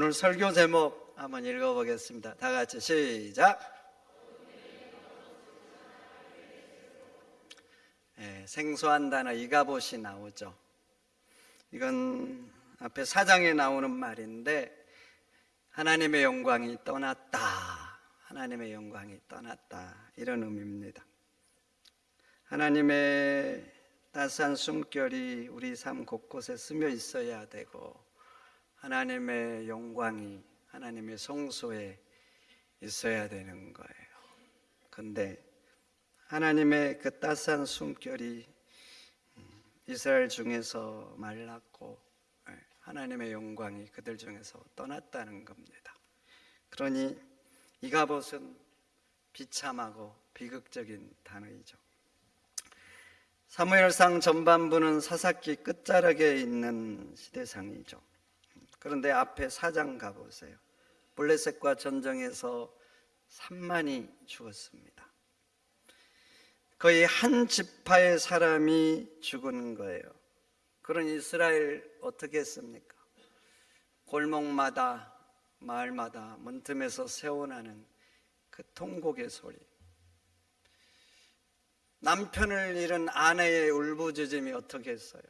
오늘 설교 제목 한번 읽어보겠습니다. 다 같이 시작. 생소한 단어 이가봇이 나오죠. 이건 앞에 4장에 나오는 말인데, 하나님의 영광이 떠났다, 하나님의 영광이 떠났다, 이런 의미입니다. 하나님의 따스한 숨결이 우리 삶 곳곳에 스며 있어야 되고, 하나님의 영광이 하나님의 성소에 있어야 되는 거예요. 그런데 하나님의 그 따스한 숨결이 이스라엘 중에서 말랐고, 하나님의 영광이 그들 중에서 떠났다는 겁니다. 그러니 이가봇은 비참하고 비극적인 단어이죠. 사무엘상 전반부는 사사기 끝자락에 있는 시대상이죠. 그런데 앞에 4장 가보세요. 블레셋과 전쟁에서 3만이 죽었습니다. 거의 한 지파의 사람이 죽은 거예요. 그런 이스라엘 어떻게 했습니까? 골목마다 마을마다 문틈에서 새어나는 그 통곡의 소리, 남편을 잃은 아내의 울부짖음이 어떻게 했어요?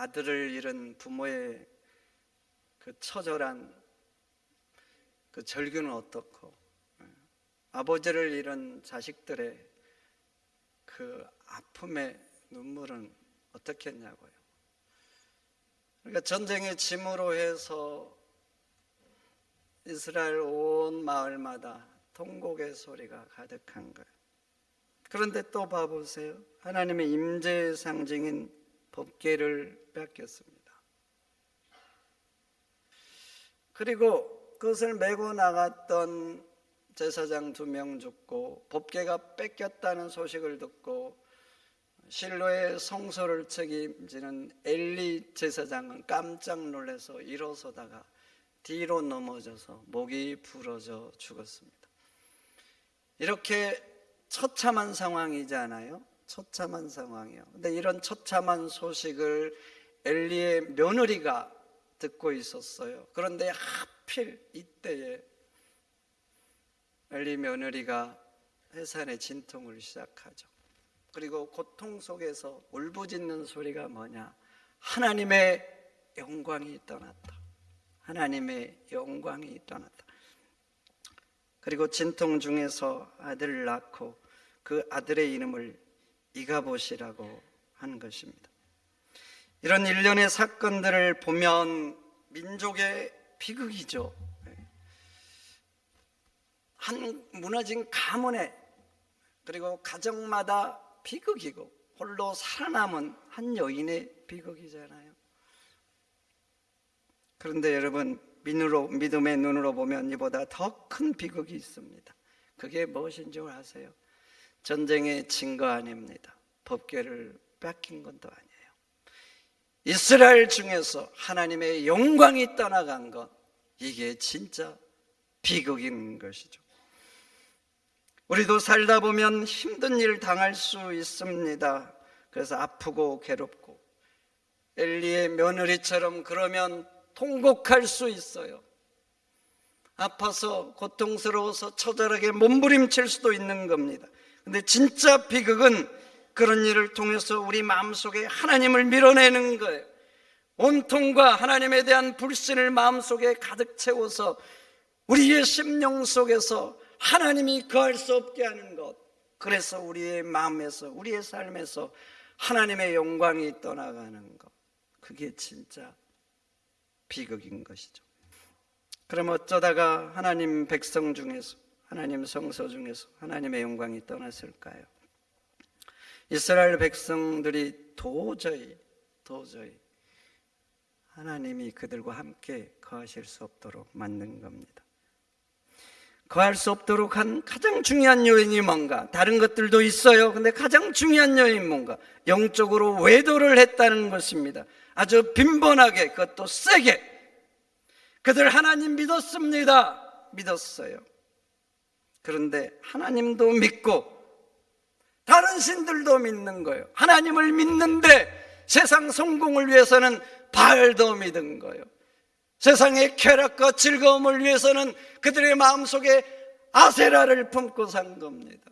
아들을 잃은 부모의 그 처절한 그 절규는 어떻고, 아버지를 잃은 자식들의 그 아픔의 눈물은 어떻게 했냐고요. 그러니까 전쟁의 짐으로 해서 이스라엘 온 마을마다 통곡의 소리가 가득한 거예요. 그런데 또 봐보세요. 하나님의 임재의 상징인 법궤를 뺏겼습니다. 그리고 그것을 메고 나갔던 제사장 2명 죽고, 법궤가 뺏겼다는 소식을 듣고 실로의 성소를 책임지는 엘리 제사장은 깜짝 놀라서 일어서다가 뒤로 넘어져서 목이 부러져 죽었습니다. 이렇게 처참한 상황이잖아요. 처참한 상황이요. 근데 이런 처참한 소식을 엘리의 며느리가 듣고 있었어요. 그런데 하필 이때에 엘리 며느리가 해산의 진통을 시작하죠. 그리고 고통 속에서 울부짖는 소리가 뭐냐? 하나님의 영광이 떠났다. 하나님의 영광이 떠났다. 그리고 진통 중에서 아들을 낳고 그 아들의 이름을 이가봇이라고 한 것입니다. 이런 일련의 사건들을 보면 민족의 비극이죠. 한 무너진 가문에, 그리고 가정마다 비극이고 홀로 살아남은 한 여인의 비극이잖아요. 그런데 여러분, 믿음의 눈으로 보면 이보다 더 큰 비극이 있습니다. 그게 무엇인 줄 아세요? 전쟁의 증거 아닙니다. 법궤를 뺏긴 것도 아니에요. 이스라엘 중에서 하나님의 영광이 떠나간 것, 이게 진짜 비극인 것이죠. 우리도 살다 보면 힘든 일 당할 수 있습니다. 그래서 아프고 괴롭고, 엘리의 며느리처럼 그러면 통곡할 수 있어요. 아파서 고통스러워서 처절하게 몸부림칠 수도 있는 겁니다. 근데 진짜 비극은 그런 일을 통해서 우리 마음속에 하나님을 밀어내는 거예요. 온통과 하나님에 대한 불신을 마음속에 가득 채워서 우리의 심령 속에서 하나님이 거할 수 없게 하는 것, 그래서 우리의 마음에서, 우리의 삶에서 하나님의 영광이 떠나가는 것, 그게 진짜 비극인 것이죠. 그럼 어쩌다가 하나님 백성 중에서, 하나님 성소 중에서 하나님의 영광이 떠났을까요? 이스라엘 백성들이 도저히 하나님이 그들과 함께 거하실 수 없도록 만든 겁니다. 거할 수 없도록 한 가장 중요한 요인이 뭔가? 다른 것들도 있어요. 근데 가장 중요한 요인이 뭔가? 영적으로 외도를 했다는 것입니다. 아주 빈번하게, 그것도 세게. 그들 하나님 믿었어요. 그런데 하나님도 믿고 다른 신들도 믿는 거예요. 하나님을 믿는데 세상 성공을 위해서는 바알도 믿은 거예요. 세상의 쾌락과 즐거움을 위해서는 그들의 마음속에 아세라를 품고 산 겁니다.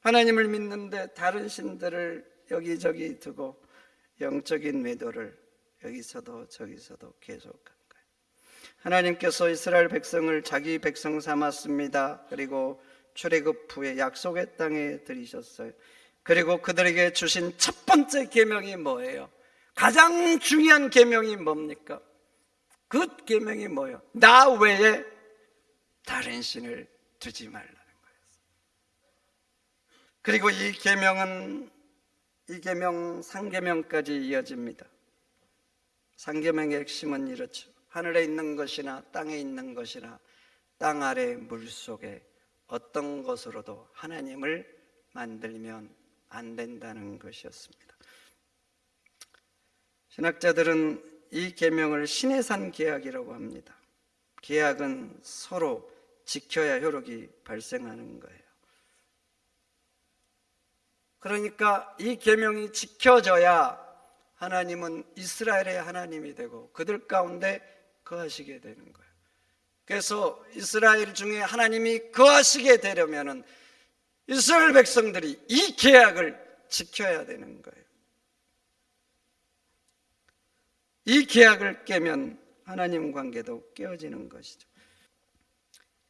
하나님을 믿는데 다른 신들을 여기저기 두고 영적인 외도를 여기서도 저기서도 계속한 거예요. 하나님께서 이스라엘 백성을 자기 백성 삼았습니다. 그리고 출애굽 후에 약속의 땅에 들이셨어요. 그리고 그들에게 주신 첫 번째 계명이 뭐예요? 가장 중요한 계명이 뭡니까? 그 계명이 뭐예요? 나 외에 다른 신을 두지 말라는 거예요. 그리고 이 계명은 이 계명 상계명까지 이어집니다. 상계명의 핵심은 이렇죠. 하늘에 있는 것이나 땅에 있는 것이나 땅 아래 물 속에 어떤 것으로도 하나님을 만들면 안 된다는 것이었습니다. 신학자들은 이 계명을 신의 산 계약이라고 합니다. 계약은 서로 지켜야 효력이 발생하는 거예요. 그러니까 이 계명이 지켜져야 하나님은 이스라엘의 하나님이 되고 그들 가운데 거하시게 되는 거예요. 그래서 이스라엘 중에 하나님이 거하시게 되려면은 이스라엘 백성들이 이 계약을 지켜야 되는 거예요. 이 계약을 깨면 하나님 관계도 깨어지는 것이죠.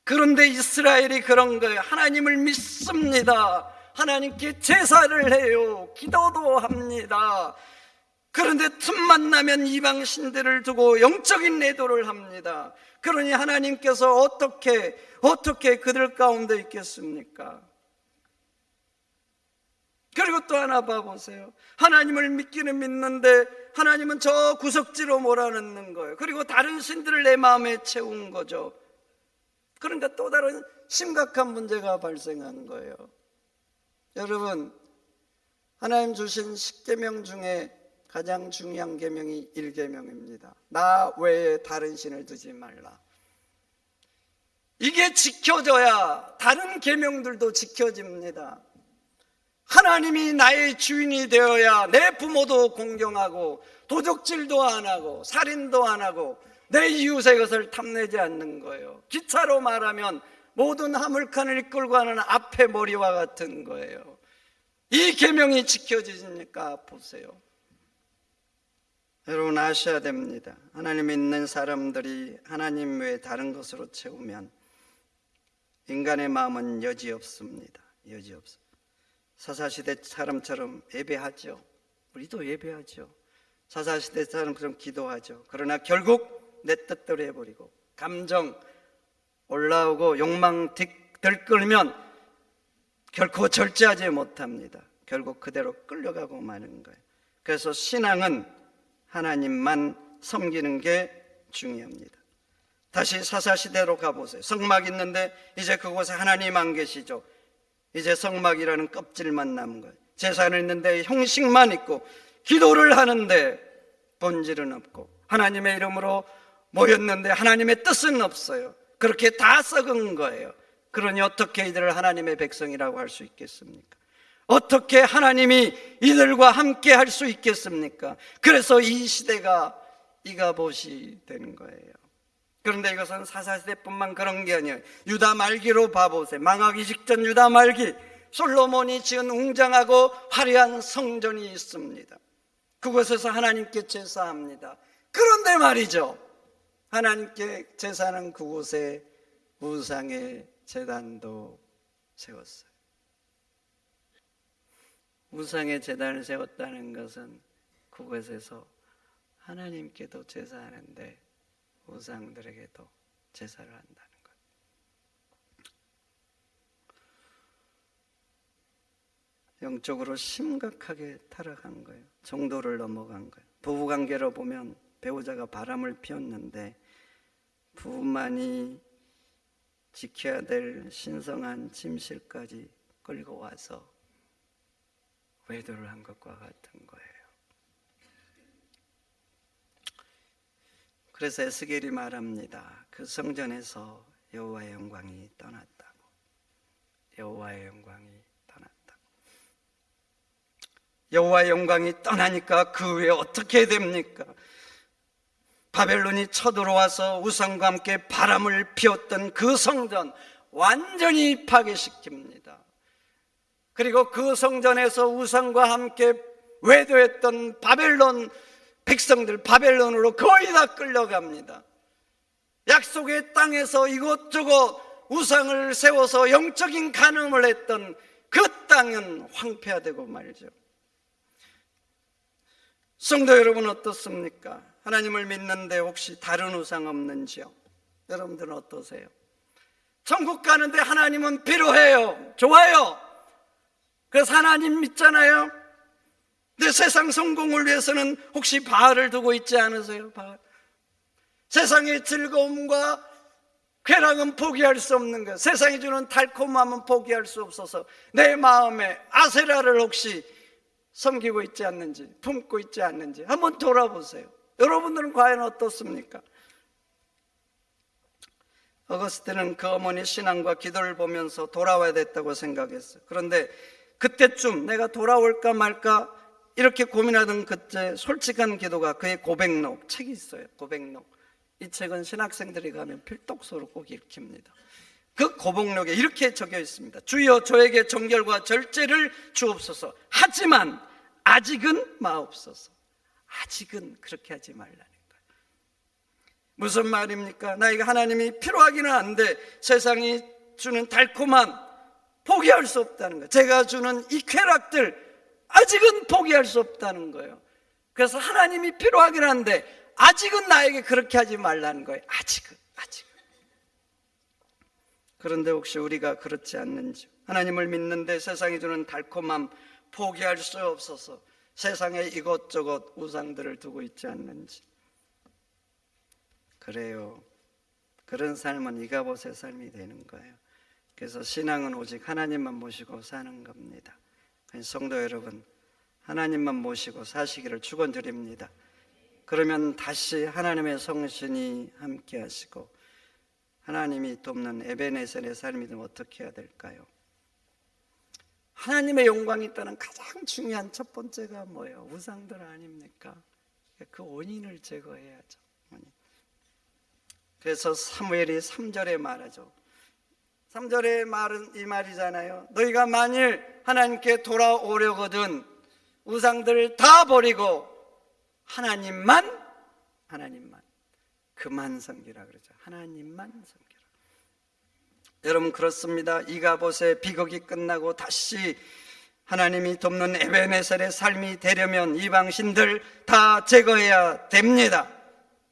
그런데 이스라엘이 그런 거예요. 하나님을 믿습니다. 하나님께 제사를 해요. 기도도 합니다. 그런데 틈만 나면 이방 신들을 두고 영적인 내도를 합니다. 그러니 하나님께서 어떻게 그들 가운데 있겠습니까? 그리고 또 하나 봐보세요. 하나님을 믿기는 믿는데 하나님은 저 구석지로 몰아넣는 거예요. 그리고 다른 신들을 내 마음에 채운 거죠. 그러니까 또 다른 심각한 문제가 발생한 거예요. 여러분, 하나님 주신 10계명 중에 가장 중요한 계명이 1계명입니다. 나 외에 다른 신을 두지 말라. 이게 지켜져야 다른 계명들도 지켜집니다. 하나님이 나의 주인이 되어야 내 부모도 공경하고 도적질도 안 하고 살인도 안 하고 내 이웃의 것을 탐내지 않는 거예요. 기차로 말하면 모든 화물칸을 이끌고 가는 앞에 머리와 같은 거예요. 이 계명이 지켜지니까 보세요. 여러분 아셔야 됩니다. 하나님 믿는 사람들이 하나님 외에 다른 것으로 채우면 인간의 마음은 여지없습니다. 여지없습니다. 사사시대 사람처럼 예배하죠. 우리도 예배하죠. 사사시대 사람처럼 기도하죠. 그러나 결국 내 뜻대로 해버리고 감정 올라오고 욕망 들끓으면 결코 절제하지 못합니다. 결국 그대로 끌려가고 마는 거예요. 그래서 신앙은 하나님만 섬기는 게 중요합니다. 다시 사사시대로 가보세요. 성막 있는데 이제 그곳에 하나님 안 계시죠. 이제 성막이라는 껍질만 남은 거예요. 제사는 있는데 형식만 있고 기도를 하는데 본질은 없고 하나님의 이름으로 모였는데 하나님의 뜻은 없어요. 그렇게 다 썩은 거예요. 그러니 어떻게 이들을 하나님의 백성이라고 할 수 있겠습니까? 어떻게 하나님이 이들과 함께 할 수 있겠습니까? 그래서 이 시대가 이가봇이 되는 거예요. 그런데 이것은 사사시대뿐만 그런 게 아니에요. 유다 말기로 봐보세요. 망하기 직전 유다 말기, 솔로몬이 지은 웅장하고 화려한 성전이 있습니다. 그곳에서 하나님께 제사합니다. 그런데 말이죠, 하나님께 제사하는 그곳에 우상의 제단도 세웠어요. 우상의 제단을 세웠다는 것은 그곳에서 하나님께도 제사하는데 우상들에게도 제사를 한다는 것. 영적으로 심각하게 타락한 거예요. 정도를 넘어간 거예요. 부부관계로 보면 배우자가 바람을 피웠는데 부부만이 지켜야 될 신성한 침실까지 끌고 와서 외도를 한 것과 같은 거예요. 그래서 에스겔이 말합니다. 그 성전에서 여호와의 영광이 떠났다고. 여호와의 영광이 떠났다고. 여호와의 영광이 떠나니까 그 후에 어떻게 됩니까? 바벨론이 쳐들어와서 우상과 함께 바람을 피웠던 그 성전 완전히 파괴시킵니다. 그리고 그 성전에서 우상과 함께 외도했던 바벨론 백성들 바벨론으로 거의 다 끌려갑니다. 약속의 땅에서 이곳저곳 우상을 세워서 영적인 간음을 했던 그 땅은 황폐화되고 말죠. 성도 여러분 어떻습니까? 하나님을 믿는데 혹시 다른 우상 없는지요? 여러분들은 어떠세요? 천국 가는데 하나님은 필요해요. 좋아요. 그래서 하나님 믿잖아요. 근데 세상 성공을 위해서는 혹시 바알을 두고 있지 않으세요? 바알. 세상의 즐거움과 쾌락은 포기할 수 없는 것, 세상이 주는 달콤함은 포기할 수 없어서 내 마음에 아세라를 혹시 섬기고 있지 않는지, 품고 있지 않는지 한번 돌아보세요. 여러분들은 과연 어떻습니까? 어거스틴은 그 어머니 신앙과 기도를 보면서 돌아와야 됐다고 생각했어요. 그런데 그때쯤 내가 돌아올까 말까 이렇게 고민하던 그때 솔직한 기도가 그의 고백록 책이 있어요. 고백록. 이 책은 신학생들이 가면 필독서로 꼭 읽힙니다. 그 고백록에 이렇게 적혀 있습니다. 주여 저에게 정결과 절제를 주옵소서. 하지만 아직은 마옵소서. 아직은 그렇게 하지 말라는 거예요. 무슨 말입니까? 나에게 하나님이 필요하기는 한데 세상이 주는 달콤함 포기할 수 없다는 거예요. 제가 주는 이 쾌락들 아직은 포기할 수 없다는 거예요. 그래서 하나님이 필요하긴 한데 아직은 나에게 그렇게 하지 말라는 거예요. 아직은. 그런데 혹시 우리가 그렇지 않는지, 하나님을 믿는데 세상이 주는 달콤함 포기할 수 없어서 세상에 이것저것 우상들을 두고 있지 않는지. 그래요. 그런 삶은 이가봇의 삶이 되는 거예요. 그래서 신앙은 오직 하나님만 모시고 사는 겁니다. 성도 여러분, 하나님만 모시고 사시기를 축원드립니다. 그러면 다시 하나님의 성신이 함께 하시고 하나님이 돕는 에베네셀의 삶이 되면 어떻게 해야 될까요? 하나님의 영광이 있다는 가장 중요한 첫 번째가 뭐예요? 우상들 아닙니까? 그 원인을 제거해야죠. 그래서 사무엘이 3절에 말하죠. 3절의 말은 이 말이잖아요. 너희가 만일 하나님께 돌아오려거든 우상들을 다 버리고 하나님만 그만 섬기라 그러죠. 하나님만 섬기라. 여러분 그렇습니다. 이가봇의 비극이 끝나고 다시 하나님이 돕는 에베네셀의 삶이 되려면 이방신들 다 제거해야 됩니다.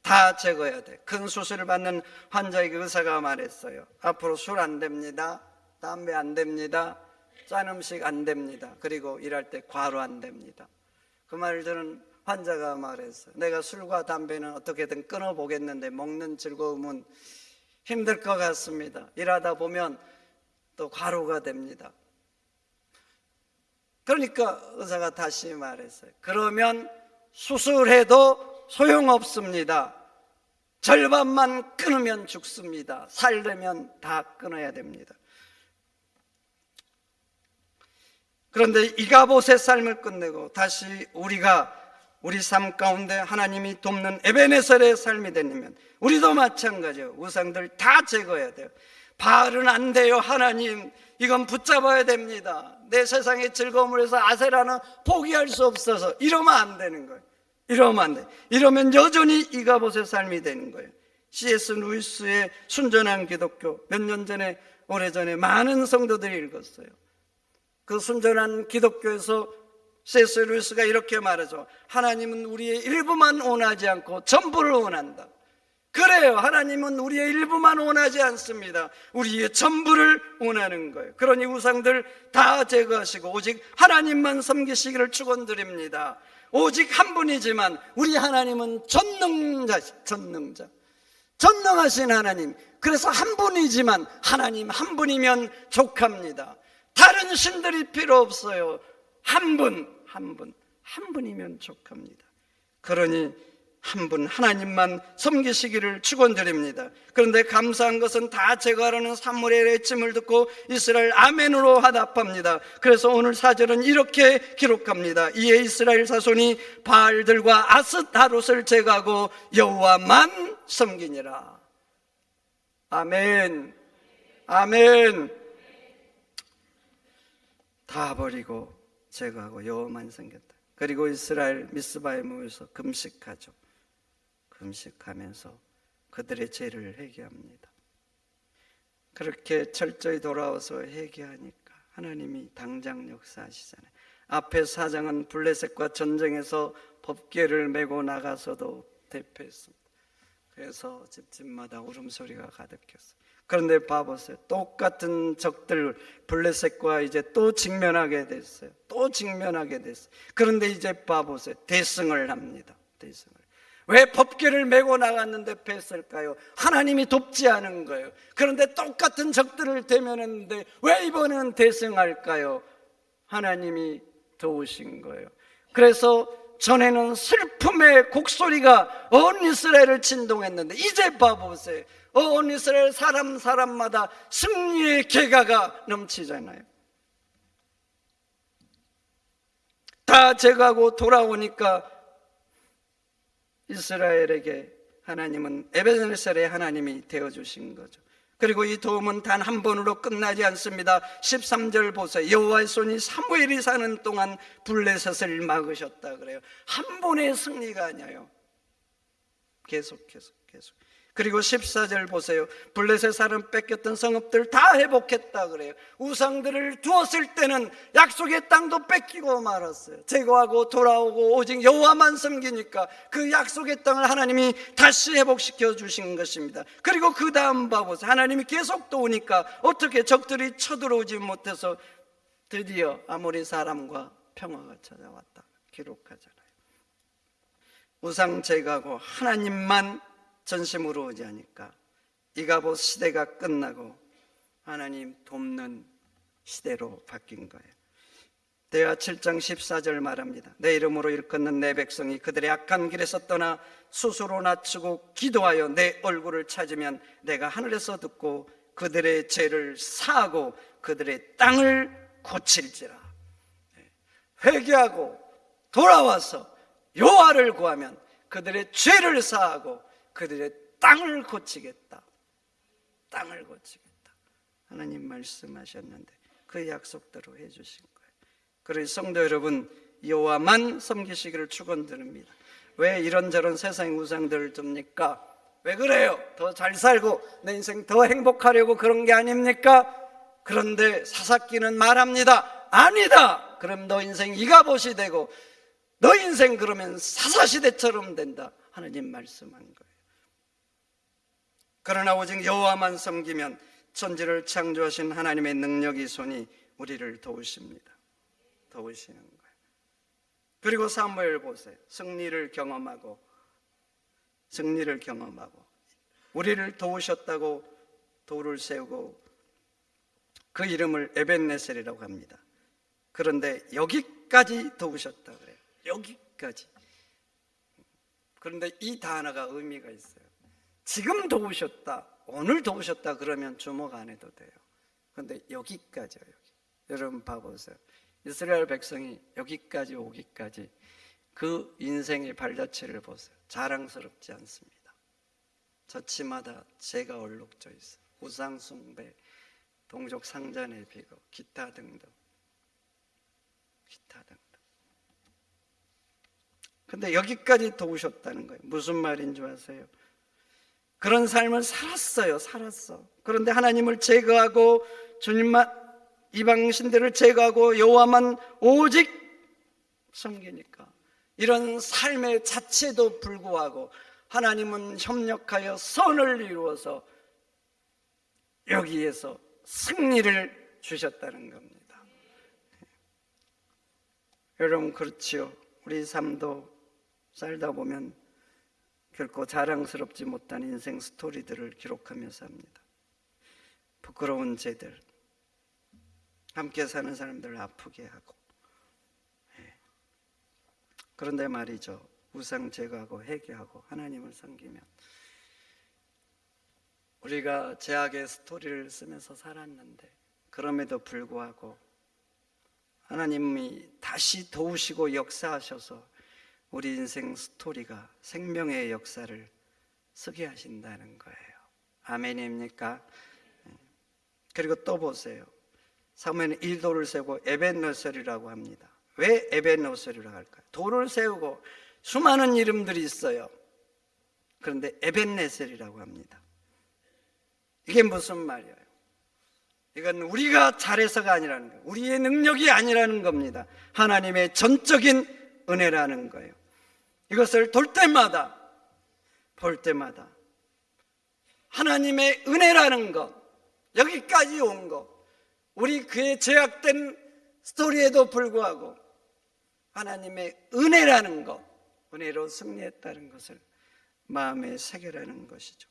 다 제거해야 돼. 큰 수술을 받는 환자에게 의사가 말했어요. 앞으로 술 안 됩니다. 담배 안 됩니다. 짠 음식 안 됩니다. 그리고 일할 때 과로 안 됩니다. 그 말을 들은 환자가 말했어요. 내가 술과 담배는 어떻게든 끊어보겠는데 먹는 즐거움은 힘들 것 같습니다. 일하다 보면 또 과로가 됩니다. 그러니까 의사가 다시 말했어요. 그러면 수술해도 소용없습니다. 절반만 끊으면 죽습니다. 살려면 다 끊어야 됩니다. 그런데 이가봇의 삶을 끝내고 다시 우리가 우리 삶 가운데 하나님이 돕는 에베네셀의 삶이 되려면 우리도 마찬가지예요. 우상들 다 제거해야 돼요. 바알은 안 돼요. 하나님 이건 붙잡아야 됩니다. 내 세상의 즐거움을 위해서 아세라는 포기할 수 없어서 이러면 안 되는 거예요. 이러면 안 돼. 이러면 여전히 이가봇의 삶이 되는 거예요. C.S. 루이스의 순전한 기독교 몇 년 전에 오래전에 많은 성도들이 읽었어요. 그 순전한 기독교에서 C.S. 루이스가 이렇게 말하죠. 하나님은 우리의 일부만 원하지 않고 전부를 원한다. 그래요. 하나님은 우리의 일부만 원하지 않습니다. 우리의 전부를 원하는 거예요. 그러니 우상들 다 제거하시고 오직 하나님만 섬기시기를 축원드립니다. 오직 한 분이지만 우리 하나님은 전능하신 하나님. 그래서 한 분이지만 하나님 한 분이면 족합니다. 다른 신들이 필요 없어요. 한 분이면 족합니다. 그러니 한 분 하나님만 섬기시기를 축원드립니다. 그런데 감사한 것은 다 제거하라는 사무엘의 외침을 듣고 이스라엘 아멘으로 화답합니다. 그래서 오늘 4절은 이렇게 기록합니다. 이에 이스라엘 자손이 바알들과 아스타롯을 제거하고 여호와만 섬기니라. 아멘, 아멘. 다 버리고 제거하고 여호와만 섬겼다. 그리고 이스라엘 미스바에 모여서 금식하죠. 금식하면서 그들의 죄를 회개합니다. 그렇게 철저히 돌아와서 회개하니까 하나님이 당장 역사하시잖아요. 앞에 4장은 블레셋과 전쟁에서 법궤를 메고 나가서도 대패했습니다. 그래서 집집마다 울음소리가 가득했어요. 그런데 봐보세요. 똑같은 적들 블레셋과 이제 또 직면하게 됐어요. 또 직면하게 됐어요. 그런데 이제 봐보세요. 대승을 합니다. 대승을. 왜 법궤를 메고 나갔는데 패했을까요? 하나님이 돕지 않은 거예요. 그런데 똑같은 적들을 대면했는데 왜 이번에는 대승할까요? 하나님이 도우신 거예요. 그래서 전에는 슬픔의 곡소리가 온 이스라엘을 진동했는데 이제 봐보세요. 온 이스라엘 사람마다 승리의 계가가 넘치잖아요. 다 제거하고 돌아오니까 이스라엘에게 하나님은 에베네셀의 하나님이 되어주신 거죠. 그리고 이 도움은 단 한 번으로 끝나지 않습니다. 13절 보세요. 여호와의 손이 사무엘이 사는 동안 블레셋을 막으셨다 그래요. 한 번의 승리가 아니에요. 계속. 그리고 14절 보세요. 블레셋 사람 뺏겼던 성읍들 다 회복했다 그래요. 우상들을 두었을 때는 약속의 땅도 뺏기고 말았어요. 제거하고 돌아오고 오직 여호와만 섬기니까 그 약속의 땅을 하나님이 다시 회복시켜 주신 것입니다. 그리고 그 다음 봐보세요. 하나님이 계속 도우니까 어떻게 적들이 쳐들어오지 못해서 드디어 아모리 사람과 평화가 찾아왔다 기록하잖아요. 우상 제거하고 하나님만 전심으로 의지하니까 이가봇 시대가 끝나고 하나님 돕는 시대로 바뀐 거예요. 대하 7장 14절 말합니다. 내 이름으로 일컫는 내 백성이 그들의 악한 길에서 떠나 스스로 낮추고 기도하여 내 얼굴을 찾으면 내가 하늘에서 듣고 그들의 죄를 사하고 그들의 땅을 고칠지라. 회개하고 돌아와서 여호와를 구하면 그들의 죄를 사하고 그들의 땅을 고치겠다. 땅을 고치겠다. 하나님 말씀하셨는데 그 약속대로 해주신 거예요. 그래서 성도 여러분, 여호와만 섬기시기를 축원드립니다. 왜 이런저런 세상 우상들을 둡니까? 왜 그래요? 더 잘 살고 내 인생 더 행복하려고 그런 게 아닙니까? 그런데 사사기는 말합니다. 아니다. 그럼 너 인생 이가봇이 되고 너 인생 그러면 사사시대처럼 된다. 하나님 말씀한 거예요. 그러나 오직 여호와만 섬기면 천지를 창조하신 하나님의 능력이 손이 우리를 도우십니다. 도우시는 거예요. 그리고 사무엘 보세요. 승리를 경험하고 우리를 도우셨다고 돌을 세우고 그 이름을 에벤네셀이라고 합니다. 그런데 여기까지 도우셨다 그래요. 여기까지. 그런데 이 단어가 의미가 있어요. 지금 도우셨다, 오늘 도우셨다 그러면 주목 안 해도 돼요. 그런데 여기까지요. 여러분 봐보세요. 이스라엘 백성이 여기까지 오기까지 그 인생의 발자취를 보세요. 자랑스럽지 않습니다. 저치마다 죄가 얼룩져 있어요. 우상 숭배, 동족 상잔의 비거, 기타 등등. 근데 여기까지 도우셨다는 거예요. 무슨 말인 줄 아세요? 그런 삶을 살았어. 그런데 하나님을 제거하고 주님만 이방신들을 제거하고 여호와만 오직 섬기니까 이런 삶의 자체도 불구하고 하나님은 협력하여 선을 이루어서 여기에서 승리를 주셨다는 겁니다. 여러분 그렇지요. 우리 삶도 살다 보면 결코 자랑스럽지 못한 인생 스토리들을 기록하면서 합니다. 부끄러운 죄들, 함께 사는 사람들을 아프게 하고. 그런데 말이죠, 우상 제거하고 회개하고 하나님을 섬기면 우리가 죄악의 스토리를 쓰면서 살았는데 그럼에도 불구하고 하나님이 다시 도우시고 역사하셔서 우리 인생 스토리가 생명의 역사를 쓰게 하신다는 거예요. 아멘입니까? 그리고 또 보세요. 사무엘은 이 돌을 세우고 에벤네셀이라고 합니다. 왜 에벤네셀이라고 할까요? 돌을 세우고 수많은 이름들이 있어요. 그런데 에벤네셀이라고 합니다. 이게 무슨 말이에요? 이건 우리가 잘해서가 아니라는 거예요. 우리의 능력이 아니라는 겁니다. 하나님의 전적인 은혜라는 거예요. 이것을 볼 때마다 하나님의 은혜라는 것, 여기까지 온 것, 우리 그의 죄악된 스토리에도 불구하고 하나님의 은혜라는 것, 은혜로 승리했다는 것을 마음에 새겨라는 것이죠.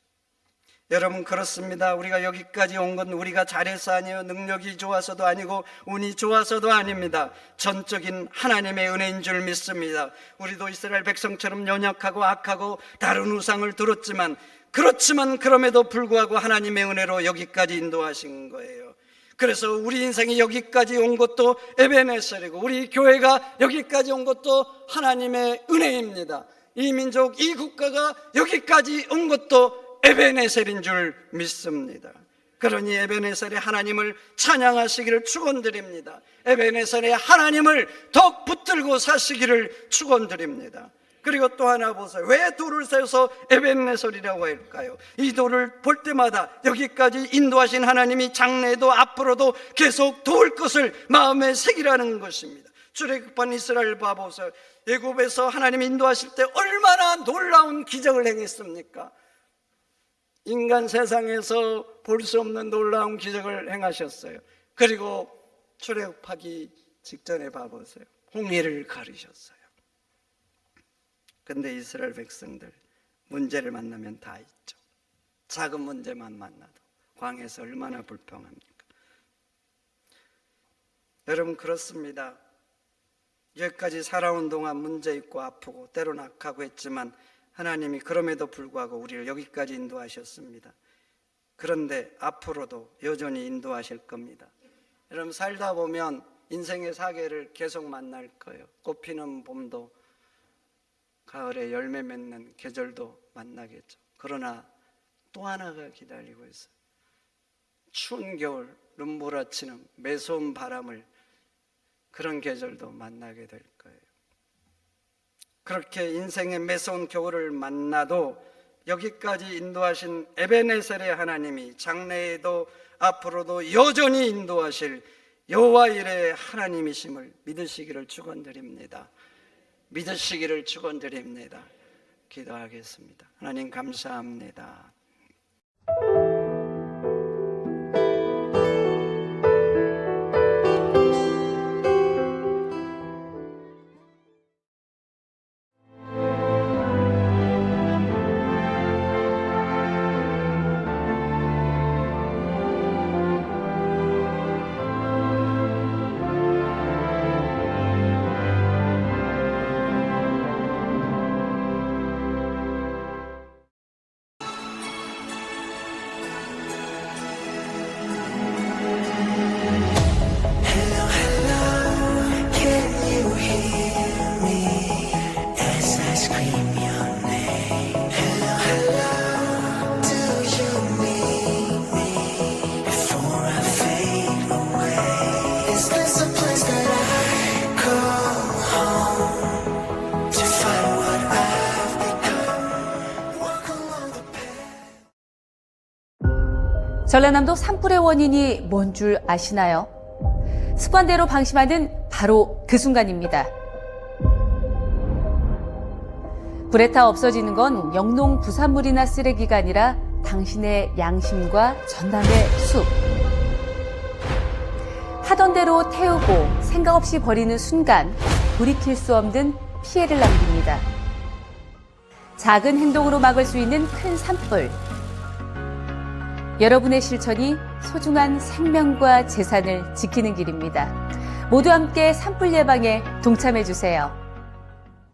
여러분, 그렇습니다. 우리가 여기까지 온 건 우리가 잘해서 아니에요. 능력이 좋아서도 아니고 운이 좋아서도 아닙니다. 전적인 하나님의 은혜인 줄 믿습니다. 우리도 이스라엘 백성처럼 연약하고 악하고 다른 우상을 들었지만 그럼에도 불구하고 하나님의 은혜로 여기까지 인도하신 거예요. 그래서 우리 인생이 여기까지 온 것도 에베네셀이고 우리 교회가 여기까지 온 것도 하나님의 은혜입니다. 이 민족, 이 국가가 여기까지 온 것도 에베네셀인 줄 믿습니다. 그러니 에베네셀의 하나님을 찬양하시기를 축원드립니다. 에베네셀의 하나님을 더욱 붙들고 사시기를 축원드립니다. 그리고 또 하나 보세요. 왜 돌을 세워서 에벤네셀이라고 할까요? 이 돌을 볼 때마다 여기까지 인도하신 하나님이 장래에도 앞으로도 계속 도울 것을 마음에 새기라는 것입니다. 출애굽한 이스라엘 봐보세요. 애굽에서 하나님 인도하실 때 얼마나 놀라운 기적을 행했습니까? 인간 세상에서 볼 수 없는 놀라운 기적을 행하셨어요. 그리고 출애굽하기 직전에 봐보세요. 홍해를 가르셨어요. 근데 이스라엘 백성들 문제를 만나면 다 있죠. 작은 문제만 만나도 광야에서 얼마나 불평합니까? 여러분, 그렇습니다. 여기까지 살아온 동안 문제 있고 아프고 때로는 악하고 했지만 하나님이 그럼에도 불구하고 우리를 여기까지 인도하셨습니다. 그런데 앞으로도 여전히 인도하실 겁니다. 여러분, 살다 보면 인생의 사계를 계속 만날 거예요. 꽃피는 봄도 가을에 열매 맺는 계절도 만나겠죠. 그러나 또 하나가 기다리고 있어요. 추운 겨울, 눈몰아치는 매서운 바람을, 그런 계절도 만나게 될 거예요. 그렇게 인생의 매서운 겨울을 만나도 여기까지 인도하신 에베네셀의 하나님이 장래에도 앞으로도 여전히 인도하실 여호와 일의 하나님이심을 믿으시기를 축원드립니다. 믿으시기를 축원드립니다. 기도하겠습니다. 하나님, 감사합니다. 전라남도 산불의 원인이 뭔 줄 아시나요? 습관대로 방심하는 바로 그 순간입니다. 불에 타 없어지는 건 영농 부산물이나 쓰레기가 아니라 당신의 양심과 전남의 숲. 하던 대로 태우고 생각 없이 버리는 순간 돌이킬 수 없는 피해를 남깁니다. 작은 행동으로 막을 수 있는 큰 산불. 여러분의 실천이 소중한 생명과 재산을 지키는 길입니다. 모두 함께 산불 예방에 동참해 주세요.